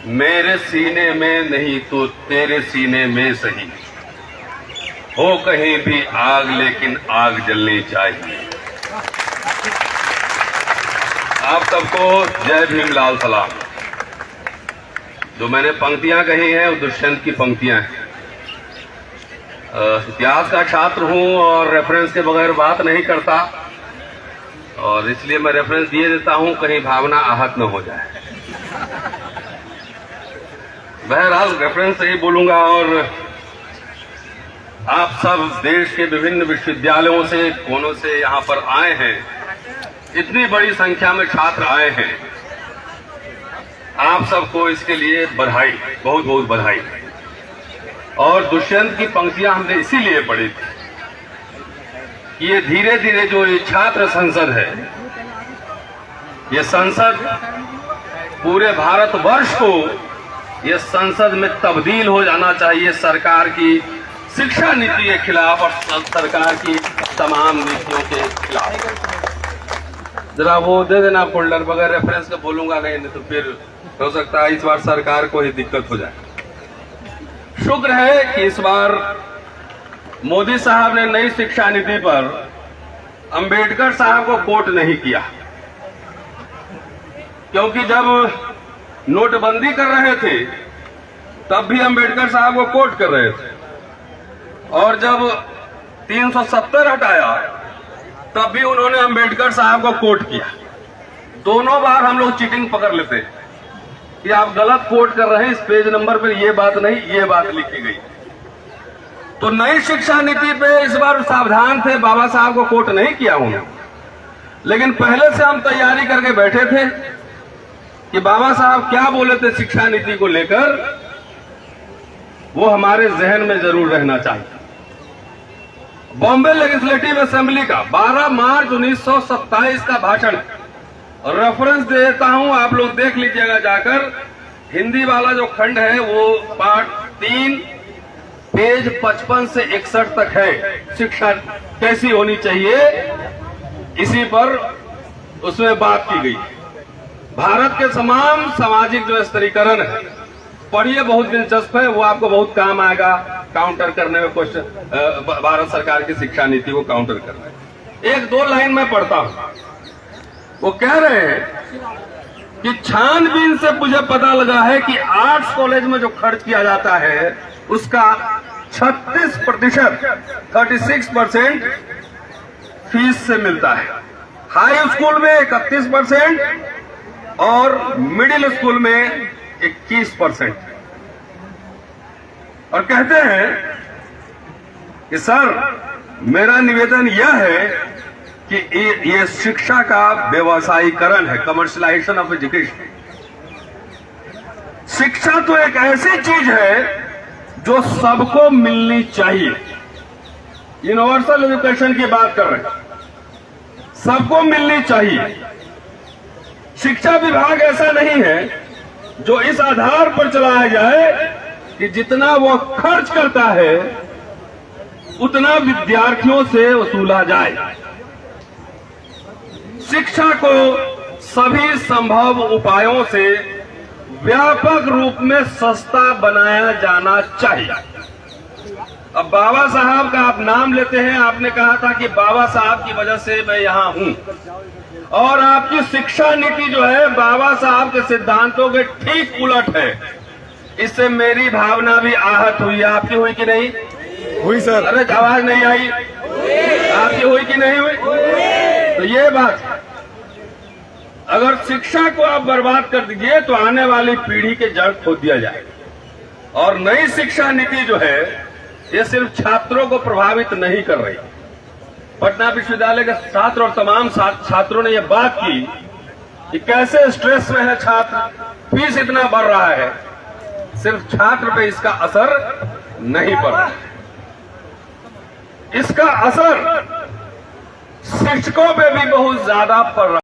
मेरे सीने में नहीं तो तेरे सीने में सही, हो कहीं भी आग लेकिन आग जलनी चाहिए। आप सबको जय भीम लाल सलाम। जो मैंने पंक्तियां कही हैं वो दुष्यंत की पंक्तियां हैं। इतिहास का छात्र हूं और रेफरेंस के बगैर बात नहीं करता, और इसलिए मैं रेफरेंस दिए देता हूं, कहीं भावना आहत न हो जाए। बहरहाल रेफरेंस से ही बोलूंगा। और आप सब देश के विभिन्न विश्वविद्यालयों से, कोनों से यहां पर आए हैं, इतनी बड़ी संख्या में छात्र आए हैं, आप सबको इसके लिए बधाई, बहुत बहुत बधाई। और दुष्यंत की पंक्तियां हमने इसीलिए पढ़ी थी कि ये धीरे धीरे जो ये छात्र संसद है, ये संसद पूरे भारतवर्ष को ये संसद में तब्दील हो जाना चाहिए सरकार की शिक्षा नीति के खिलाफ और सरकार की तमाम नीतियों के खिलाफ। जरा वो दे देना फोल्डर, बगैर रेफरेंस के बोलूंगा नहीं तो फिर हो सकता है इस बार सरकार को ही दिक्कत हो जाए। शुक्र है कि इस बार मोदी साहब ने नई शिक्षा नीति पर अंबेडकर साहब को कोट नहीं किया, क्योंकि जब नोटबंदी कर रहे थे तब भी अंबेडकर साहब को कोट कर रहे थे, और जब 370 हटाया तब भी उन्होंने अंबेडकर साहब को कोट किया। दोनों बार हम लोग चीटिंग पकड़ लेते हैं कि आप गलत कोट कर रहे हैं, इस पेज नंबर पर ये बात नहीं, ये बात लिखी गई। तो नई शिक्षा नीति पे इस बार सावधान थे, बाबा साहब को कोट नहीं किया उन्होंने, लेकिन पहले से हम तैयारी करके बैठे थे कि बाबा साहब क्या बोले थे शिक्षा नीति को लेकर, वो हमारे जहन में जरूर रहना चाहिए। बॉम्बे लेजिस्लेटिव असेंबली का 12 मार्च 1927 का भाषण, और रेफरेंस देता हूं, आप लोग देख लीजिएगा जाकर। हिंदी वाला जो खंड है वो पार्ट 3 पेज 55 से 61 तक है। शिक्षा कैसी होनी चाहिए इसी पर उसमें बात की गई। भारत के तमाम सामाजिक जो स्तरीकरण है, पढ़िए, बहुत दिलचस्प है, वो आपको बहुत काम आएगा काउंटर करने में, क्वेश्चन भारत सरकार की शिक्षा नीति को काउंटर करने में। एक दो लाइन में पढ़ता हूं। वो कह रहे हैं कि छानबीन से मुझे पता लगा है कि आर्ट्स कॉलेज में जो खर्च किया जाता है उसका 36%, 36% फीस से मिलता है, हाई स्कूल में 31% और मिडिल स्कूल में 21%। और कहते हैं कि सर मेरा निवेदन यह है कि ये शिक्षा का व्यवसायीकरण है, कमर्शलाइजेशन ऑफ एजुकेशन। शिक्षा तो एक ऐसी चीज है जो सबको मिलनी चाहिए। यूनिवर्सल एजुकेशन की बात कर रहे हैं, सबको मिलनी चाहिए। शिक्षा विभाग ऐसा नहीं है जो इस आधार पर चलाया जाए कि जितना वो खर्च करता है उतना विद्यार्थियों से वसूला जाए। शिक्षा को सभी संभव उपायों से व्यापक रूप में सस्ता बनाया जाना चाहिए। अब बाबा साहब का आप नाम लेते हैं, आपने कहा था कि बाबा साहब की वजह से मैं यहां हूं, और आपकी शिक्षा नीति जो है बाबा साहब के सिद्धांतों के ठीक उलट है। इससे मेरी भावना भी आहत हुई। आपकी हुई कि नहीं हुई सर? अरे आवाज नहीं आई। आपकी हुई कि नहीं हुई? तो ये बात, अगर शिक्षा को आप बर्बाद कर दीजिए तो आने वाली पीढ़ी के जड़ खोद दिया जाएगा। और नई शिक्षा नीति जो है ये सिर्फ छात्रों को प्रभावित नहीं कर रही। पटना विश्वविद्यालय के छात्र और तमाम छात्रों ने यह बात की कि कैसे स्ट्रेस में है छात्र, फीस इतना बढ़ रहा है, सिर्फ छात्र पे इसका असर नहीं पड़ रहा, इसका असर शिक्षकों पे भी बहुत ज्यादा पड़ रहा है।